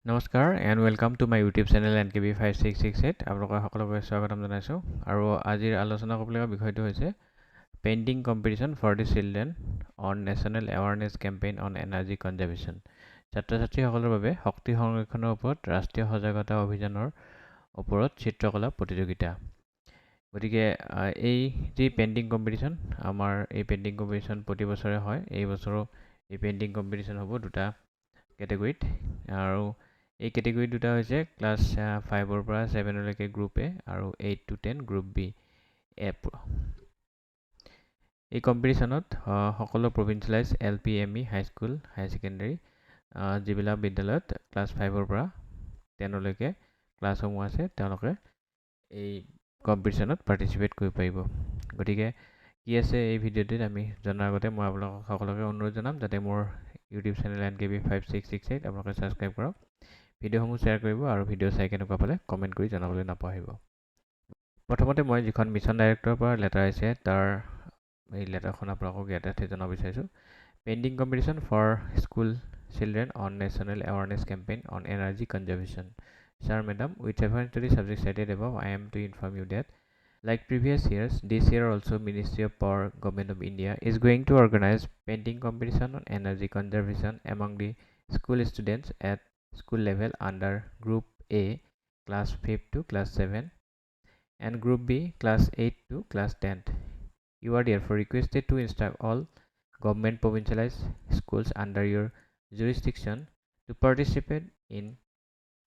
নমস্কাৰ and welcome to my YouTube channel NKB5668 আপোনালোকক সকলোকে স্বাগতম জনাইছোঁ আৰু আজিৰ আলোচনা কৰিবলগীয়া বিষয়টো হৈছে painting competition for the children on national awareness campaign on energy conservation ছাত্ৰ ছাত্ৰীসকলৰ বাবে শক্তি সংৰক্ষণৰ ওপৰত ৰাষ্ট্ৰীয় সজাগতা অভিযানৰ ওপৰত চিত্ৰকলা প্ৰতিযোগিতা গতিকে এই যি পেইণ্টিং কম্পিটিশ্যন আমাৰ এই পেইণ্টিং কম্পিটিশ্যন প্ৰতি বছৰে হয় এই বছৰো এই পেইণ্টিং কম্পিটিশ্যন হ'ব দুটা কেটেগৰীত আৰু এই কেটেগৰী দুটা হৈছে ক্লাছ 5ৰ পৰা 7লৈকে গ্ৰুপ এ আৰু 8 to 10 গ্ৰুপ বি এপ এই কম্পিটিশ্যনত সকলো প্ৰভিঞ্চিয়েলাইজ LP ME হাইস্কুল হাই ছেকেণ্ডাৰী যিবিলাক বিদ্যালয়ত ক্লাছ 5ৰ পৰা 10লৈকে ক্লাছসমূহ আছে তেওঁলোকে এই কম্পিটিশ্যনত পাৰ্টিচিপেট কৰিব পাৰিব গতিকে কি আছে এই ভিডিঅ'টোত আমি জনাৰ আগতে মই আপোনালোকক সকলোকে অনুৰোধ জনাম যাতে মোৰ ইউটিউব চেনেল NKB5668 আপোনালোকে ছাবস্ক্ৰাইব কৰক ভিডিঅ'সমূহ শ্বেয়াৰ কৰিব আৰু ভিডিঅ' চাই কেনেকুৱা পালে কমেণ্ট কৰি জনাবলৈ নাপাহৰিব প্ৰথমতে মই যিখন মিছন ডাইৰেক্টৰৰ পৰা লেটাৰ আহিছে তাৰ এই লেটাৰখন আপোনালোকক ইয়াতে জনাব বিচাৰিছোঁ painting competition for school children on national awareness campaign on energy conservation Sir, Madam, with reference to the subject cited above, I am to inform you that, like previous years, this year also Ministry of Power, Government of India is going to organize painting competition on energy conservation among the school students at school level under Group A, Class 5 to Class 7, and Group B, Class 8 to Class 10. You are therefore requested to instruct all government provincialized schools under your jurisdiction to participate in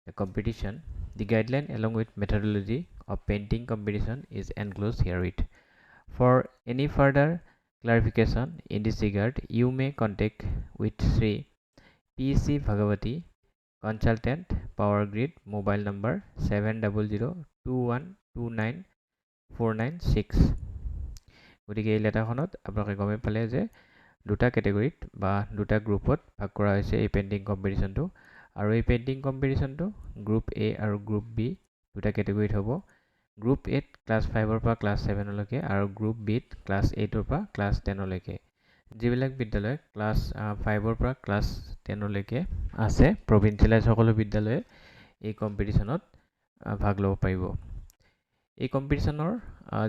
the competition. The guideline along with methodology of painting competition is enclosed herewith. For any further clarification in this regard, you may contact with Sri P.C. Bhagavati, Consultant, Power Grid, mobile number 70021294946. গতিকে এই লেটাৰখনত আপোনালোকে গমে পালে যে দুটা কেটেগৰীত বা দুটা গ্ৰুপত ভাগ কৰা হৈছে এই পেইণ্টিং কম্পিটিশ্যনটো আৰু এই পেইণ্টিং কম্পিটিশ্যনটো গ্ৰুপ এ আৰু গ্ৰুপ বি দুটা কেটেগৰীত হ'ব গ্ৰুপ এত ক্লাছ 5ৰ পৰা ক্লাছ 7লৈকে আৰু গ্ৰুপ বিত ক্লাছ 8ৰ পৰা ক্লাছ 10লৈকে যিবিলাক বিদ্যালয় ক্লাছ 5ৰ পৰা ক্লাছ 10লৈকে আছে প্ৰভিঞ্চিয়েলাইজ সকলো বিদ্যালয়ে এই কম্পিটিশ্যনত ভাগ ল'ব পাৰিব এই কম্পিটিশ্যনৰ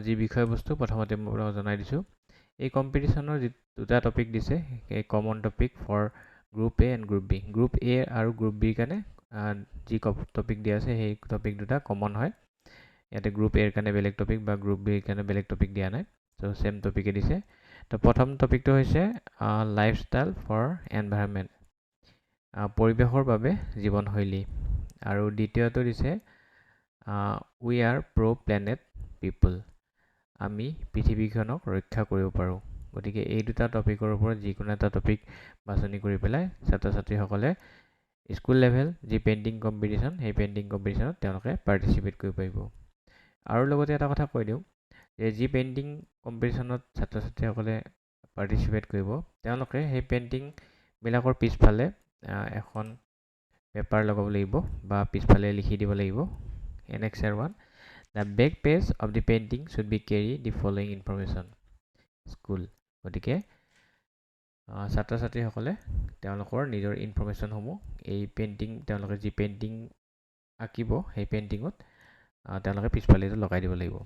যি বিষয়বস্তু প্ৰথমতে মই জনাই দিছোঁ এই কম্পিটিশ্যনৰ যি দুটা টপিক দিছে এই common topic for group A and group B group A আৰু গ্ৰুপ বিৰ কাৰণে যি টপিক দিয়া আছে সেই টপিক দুটা কমন হয় ইয়াতে গ্ৰুপ এৰ কাৰণে বেলেগ টপিক বা গ্ৰুপ বিৰ কাৰণে বেলেগ টপিক দিয়া নাই চ' চেম টপিকে দিছে তো প্ৰথম টপিকটো হৈছে লাইফষ্টাইল ফৰ এনভাইৰনমেণ্ট পৰিৱেশৰ বাবে জীৱনশৈলী আৰু দ্বিতীয়টো দিছে উই আৰ প্ৰ' প্লেনেট পিপল আমি পৃথিৱীখনক ৰক্ষা কৰিব পাৰোঁ গতিকে এই দুটা টপিকৰ ওপৰত যিকোনো এটা টপিক বাছনি কৰি পেলাই ছাত্ৰ ছাত্ৰীসকলে স্কুল লেভেল যি পেইণ্টিং কম্পিটিশ্যন সেই পেইণ্টিং কম্পিটিশ্যনত তেওঁলোকে পাৰ্টিচিপেট কৰিব পাৰিব আৰু লগতে এটা কথা কৈ দিওঁ যে যি পেইণ্টিং কম্পিটিশ্যনত ছাত্ৰ ছাত্ৰীসকলে পাৰ্টিচিপেট কৰিব তেওঁলোকে সেই পেইণ্টিংবিলাকৰ পিছফালে এখন পেপাৰ লগাব লাগিব বা পিছফালে লিখি দিব লাগিব Annexure 1 The back page of the painting should be carry the following information school গতিকে ছাত্ৰ ছাত্ৰীসকলে তেওঁলোকৰ নিজৰ ইনফৰমেশ্যনসমূহ এই পেইণ্টিং তেওঁলোকে যি পেইণ্টিং আঁকিব সেই পেইণ্টিঙত তেওঁলোকে পিছফালে লগাই দিব লাগিব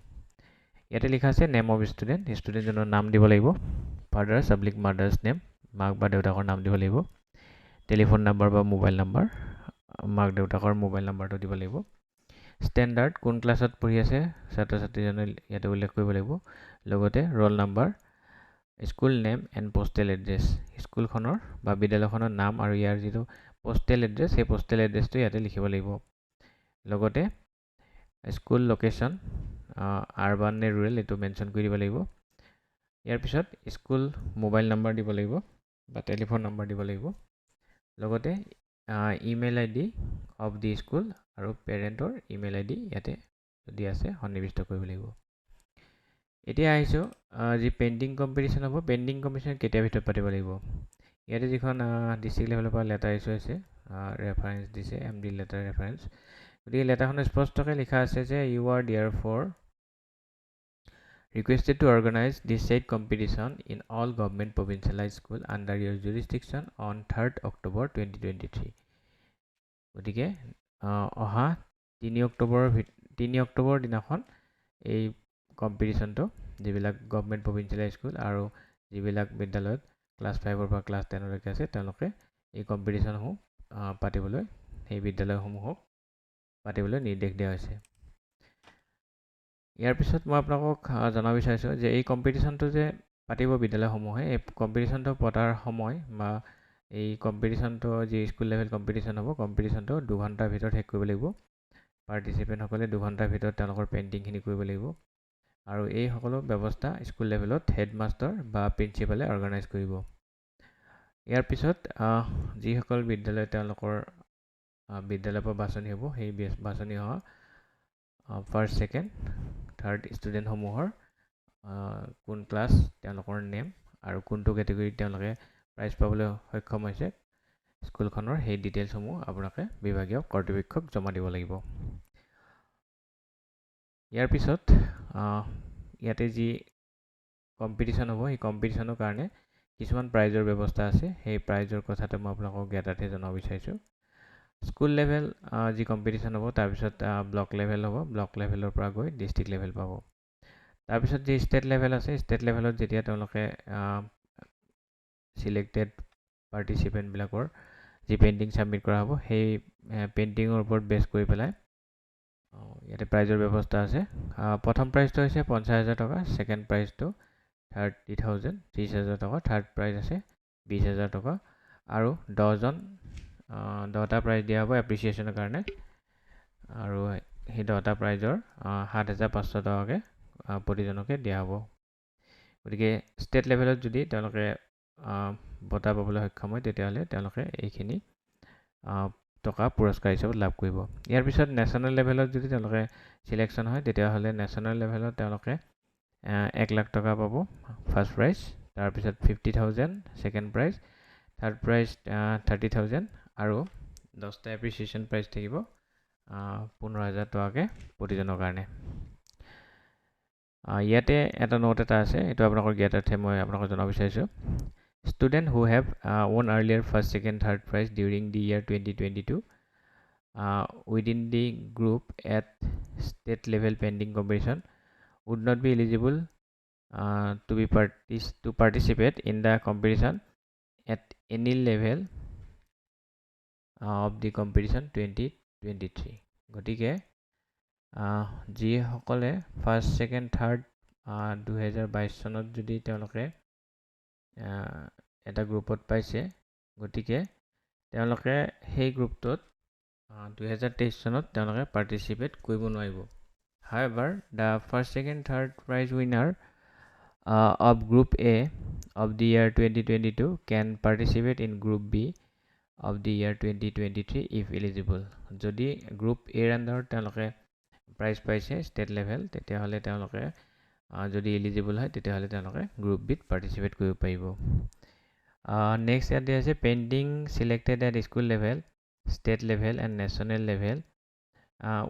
ইয়াতে লিখা আছে নেম অফ ষ্টুডেণ্টজনৰ নাম দিব লাগিব ফাদাৰ চাবলিক মাদাৰ্ছ নেম মাক বা দেউতাকৰ নাম দিব লাগিব টেলিফোন নাম্বাৰ বা মোবাইল নাম্বাৰ মাক দেউতাকৰ মোবাইল নাম্বাৰটো দিব লাগিব ষ্টেণ্ডাৰ্ড কোন ক্লাছত পঢ়ি আছে ছাত্ৰ ছাত্ৰীজনে ইয়াতে উল্লেখ কৰিব লাগিব লগতে roll number school name and postal address স্কুলখনৰ বা বিদ্যালয়খনৰ নাম আৰু ইয়াৰ যিটো পোষ্টেল এড্ৰেছ সেই পোষ্টেল এড্ৰেছটো ইয়াতে লিখিব লাগিব লগতে স্কুল লোকেশ্যন আৰবান নে ৰুৰেল এইটো মেনশ্যন কৰি দিব লাগিব ইয়াৰ পিছত স্কুল মোবাইল নাম্বাৰ দিব লাগিব বা টেলিফোন নাম্বাৰ দিব লাগিব লগতে email ID of the school আৰু পেৰেণ্টৰ ইমেইল ID ইয়াতে যদি আছে সন্নিৱিষ্ট কৰিব লাগিব এতিয়া আহিছোঁ যি পেইণ্টিং কম্পিটিশ্যন হ'ব পেইণ্টিং কম্পিটিশ্যন কেতিয়া ভিতৰত পাতিব লাগিব ইয়াতে যিখন ডিষ্ট্ৰিক্ট লেভেলৰ পৰা লেটাৰ ইছ্যু হৈছে ৰেফাৰেঞ্চ দিছে MD লেটাৰ ৰেফাৰেঞ্চ গতিকে লেটাৰখন স্পষ্টকৈ লিখা আছে যে you are therefore requested to organize this said competition in all government provincialized school under your jurisdiction on 3rd October 2023 গতিকে অহা 3 অক্টোবৰ দিনাখন এই কম্পিটিশ্যনটো যিবিলাক গভৰ্ণমেণ্ট প্ৰভিঞ্চিয়েল স্কুল আৰু যিবিলাক বিদ্যালয়ত ক্লাছ 5 পৰা ক্লাছ 10 লৈকে আছে তেওঁলোকে এই কম্পিটিশ্যনসমূহ পাতিবলৈ সেই বিদ্যালয়সমূহক পাতিবলৈ নিৰ্দেশ দিয়া হৈছে। ইয়াৰ পিছত মই আপোনালোকক জনাব বিচাৰিছোঁ যে এই কম্পিটিশ্যনটো যে পাতিব বিদ্যালয়সমূহে, এই কম্পিটিশ্যনটো পতাৰ সময় বা এই কম্পিটিশ্যনটো যি স্কুল লেভেল কম্পিটিশ্যন হ'ব, কম্পিটিশ্যনটো 2 ঘণ্টাৰ ভিতৰত শেষ কৰিব লাগিব। পাৰ্টিচিপেণ্টসকলে 2 ঘণ্টাৰ ভিতৰত তেওঁলোকৰ পেইণ্টিংখিনি কৰিব লাগিব আৰু এই সকলো ব্যৱস্থা স্কুল লেভেলত হেডমাষ্টাৰ বা প্ৰিন্সিপালে অৰ্গেনাইজ কৰিব। ইয়াৰ পিছত যিসকল বিদ্যালয় তেওঁলোকৰ বিদ্যালয়ৰ পৰা বাছনি হ'ব, সেই বাছনি হোৱা ফাৰ্ষ্ট, ছেকেণ্ড, থাৰ্ড ষ্টুডেণ্টসমূহৰ কোন ক্লাছ, তেওঁলোকৰ নেম আৰু কোনটো কেটেগৰীত তেওঁলোকে প্ৰাইজ পাবলৈ সক্ষম হৈছে স্কুলখনৰ সেই ডিটেইলছসমূহ আপোনালোকে বিভাগীয় কৰ্তৃপক্ষক জমা দিব লাগিব। ইয়াৰ পিছত ইয়াতে যি কম্পিটিশ্যন হ'ব, সেই কম্পিটিশ্যনৰ কাৰণে কিছুমান প্ৰাইজৰ ব্যৱস্থা আছে। সেই প্ৰাইজৰ কথাটো মই আপোনালোকক ইয়াতে জনাব বিচাৰিছোঁ। স্কুল লেভেল যি কম্পিটিশ্যন হ'ব, তাৰপিছত ব্লক লেভেল হ'ব, ব্লক লেভেলৰ পৰা গৈ ডিষ্ট্ৰিক্ট লেভেল পাব। তাৰপিছত যি ষ্টেট লেভেল আছে, ষ্টেট লেভেলত যেতিয়া তেওঁলোকে চিলেক্টেড পাৰ্টিচিপেণ্টবিলাকৰ যি পেইণ্টিং ছাবমিট কৰা হ'ব, সেই পেইণ্টিঙৰ ওপৰত বেছ কৰি পেলাই ইয়াতে প্ৰাইজৰ ব্যৱস্থা আছে। প্ৰথম প্ৰাইজটো হৈছে 50,000 টকা, ছেকেণ্ড প্ৰাইজটো 30,000, 30,000 টকা, থাৰ্ড প্ৰাইজ আছে 20,000 টকা আৰু 10টা প্ৰাইজ দিয়া হ'ব এপ্ৰিচিয়েশ্যনৰ কাৰণে আৰু সেই 10টা প্ৰাইজৰ 7,500 টকাকৈ প্ৰতিজনকে দিয়া হ'ব। গতিকে ষ্টেট লেভেলত যদি তেওঁলোকে বঁটা পাবলৈ সক্ষম হয়, তেতিয়াহ'লে তেওঁলোকে এইখিনি টকা পুৰস্কাৰ হিচাপত লাভ কৰিব। ইয়াৰ পিছত নেশ্যনেল লেভেলত যদি তেওঁলোকে ছিলেকশ্যন হয়, তেতিয়াহ'লে নেশ্যনেল লেভেলত তেওঁলোকে 1 লাখ টকা পাব ফাৰ্ষ্ট প্ৰাইজ, তাৰপিছত 50,000 ছেকেণ্ড প্ৰাইজ, থাৰ্ড প্ৰাইজ 30,000 আৰু 10টা এপ্ৰিচিয়েশ্যন প্ৰাইজ থাকিব 15,000 টকাকৈ প্ৰতিজনৰ কাৰণে। ইয়াতে এটা নোট এটা আছে, এইটো আপোনালোকৰ জ্ঞাতাৰ্থে মই আপোনালোকক জনাব বিচাৰিছোঁ। Students who have won earlier first, second, third prize during the year 2022 within the group at state level painting competition would not be eligible to participate in the competition at any level of the competition 2023. গতিকে যিসকলে first, second, third 2022 চনত যদি তেওঁলোকে এটা গ্ৰুপত পাইছে, গতিকে তেওঁলোকে সেই গ্ৰুপটোত 2023 চনত তেওঁলোকে পাৰ্টিচিপেট কৰিব নোৱাৰিব। However, the first, second, third prize winner of Group A of the year 2022 can participate in Group B of the year 2023 if eligible. যদি গ্ৰুপ এৰ আণ্ডাৰত তেওঁলোকে প্ৰাইজ পাইছে ষ্টেট লেভেল, তেতিয়াহ'লে তেওঁলোকে যদি এলিজিবল হয়, তেতিয়াহ'লে তেওঁলোকে গ্ৰুপ বিত পাৰ্টিচিপেট কৰিব পাৰিব। নেক্সট ইয়াতে আছে painting selected at school level, state level and national level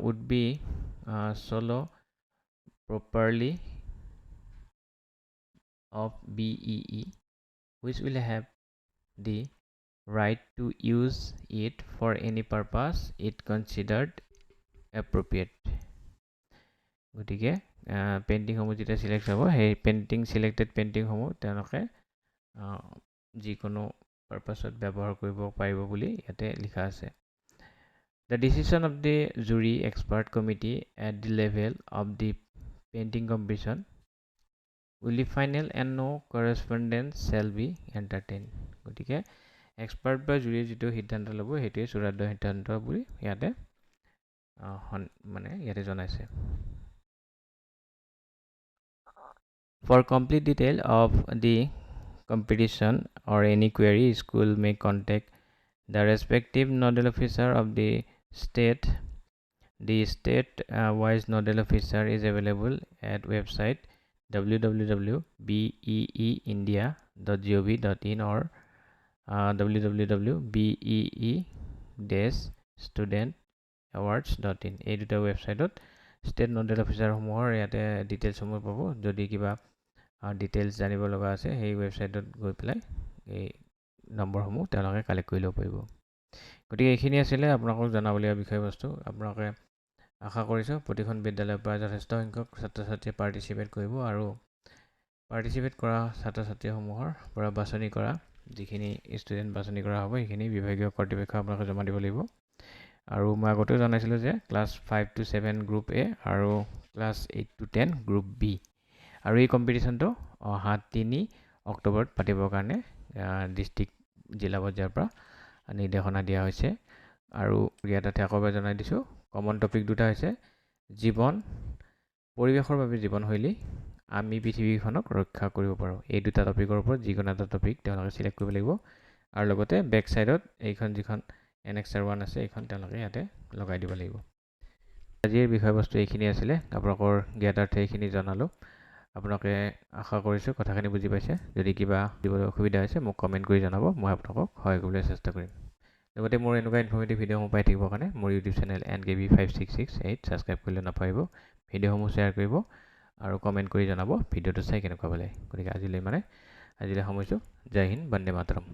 would be solo properly of BEE, which will have the right to use it for any purpose it considered appropriate. গতিকে পেইণ্টিংসমূহ যেতিয়া select হ'ব, সেই selected পেইণ্টিংসমূহ তেওঁলোকে যিকোনো পাৰ্পাছত ব্যৱহাৰ কৰিব পাৰিব বুলি ইয়াতে লিখা আছে। The decision of the jury expert committee at the level of the painting competition will be final and no correspondence shall be entertained. গতিকে এক্সপাৰ্ট বা জুৰীয়ে যিটো সিদ্ধান্ত ল'ব, সেইটোৱে চূড়ান্ত সিদ্ধান্ত বুলি ইয়াতে ইয়াতে জনাইছে। For complete detail of the competition or any query, school may contact the respective nodal officer of the state. The state wise nodal officer is available at website www.beeindia.gov.in or www.bee-studentawards.in এই দুটা ৱেবছাইটত state nodal অফিচাৰসমূহৰ ইয়াতে ডিটেইলছসমূহ পাব। যদি কিবা details জানিব লগা আছে, সেই ৱেবছাইটত গৈ পেলাই এই নম্বৰসমূহ তেওঁলোকে কালেক্ট কৰি ল'ব পাৰিব। গতিকে এইখিনি আছিলে আপোনালোকক জনাবলগীয়া বিষয়বস্তু। আপোনালোকে আশা কৰিছোঁ প্ৰতিখন বিদ্যালয়ৰ পৰা যথেষ্ট সংখ্যক ছাত্ৰ ছাত্ৰীয়ে পাৰ্টিচিপেট কৰিব আৰু পাৰ্টিচিপেট কৰা ছাত্ৰ ছাত্ৰীসমূহৰ পৰা বাছনি কৰা যিখিনি ষ্টুডেণ্ট বাছনি কৰা হ'ব সেইখিনি বিভাগীয় কৰ্তৃপক্ষক আপোনালোকে জমা দিব লাগিব। আৰু মই আগতেও জনাইছিলোঁ যে ক্লাছ 5 to 7 গ্ৰুপ এ আৰু ক্লাছ 8 to 10 গ্ৰুপ বি। আৰু এই কম্পিটিশ্যনটো অহা 3 অক্টোবৰত পাতিবৰ কাৰণে ডিষ্ট্ৰিক্ট জিলা পৰ্যায়ৰ পৰা নিৰ্দেশনা দিয়া হৈছে। আৰু ইয়াতে আকৌ এবাৰ জনাই দিছোঁ, কমন টপিক দুটা হৈছে জীৱন, পৰিৱেশৰ বাবে জীৱনশৈলী, আমি পৃথিৱীখনক ৰক্ষা কৰিব পাৰোঁ। এই দুটা টপিকৰ ওপৰত যিকোনো এটা টপিক তেওঁলোকে চিলেক্ট কৰিব লাগিব। আৰু লগতে বেক ছাইডত এইখন যিখন Annexure 1 আছে এইখন তেওঁলোকে ইয়াতে লগাই দিব লাগিব। আজিৰ বিষয়বস্তু এইখিনি আছিলে, আপোনালোকৰ জ্ঞাতাৰ্থে এইখিনি জনালোঁ। আপোনালোকে আশা কৰিছোঁ কথাখিনি বুজি পাইছে। যদি কিবা দিবলৈ অসুবিধা হৈছে মোক কমেণ্ট কৰি জনাব, মই আপোনালোকক সহায় কৰিবলৈ চেষ্টা কৰিম। লগতে মোৰ এনেকুৱা ইনফৰ্মেটিভ ভিডিঅ'সমূহ পাই থাকিবৰ কাৰণে মোৰ ইউটিউব চেনেল NKB5668 ছাবস্ক্ৰাইব কৰিবলৈ নাপাহৰিব। ভিডিঅ'সমূহ শ্বেয়াৰ কৰিব আৰু কমেণ্ট কৰি জনাব ভিডিঅ'টো চাই কেনেকুৱা পালে। গতিকে আজিলৈ সামৰিছোঁ। জয় হিন্দ, বন্দে মাতৰম।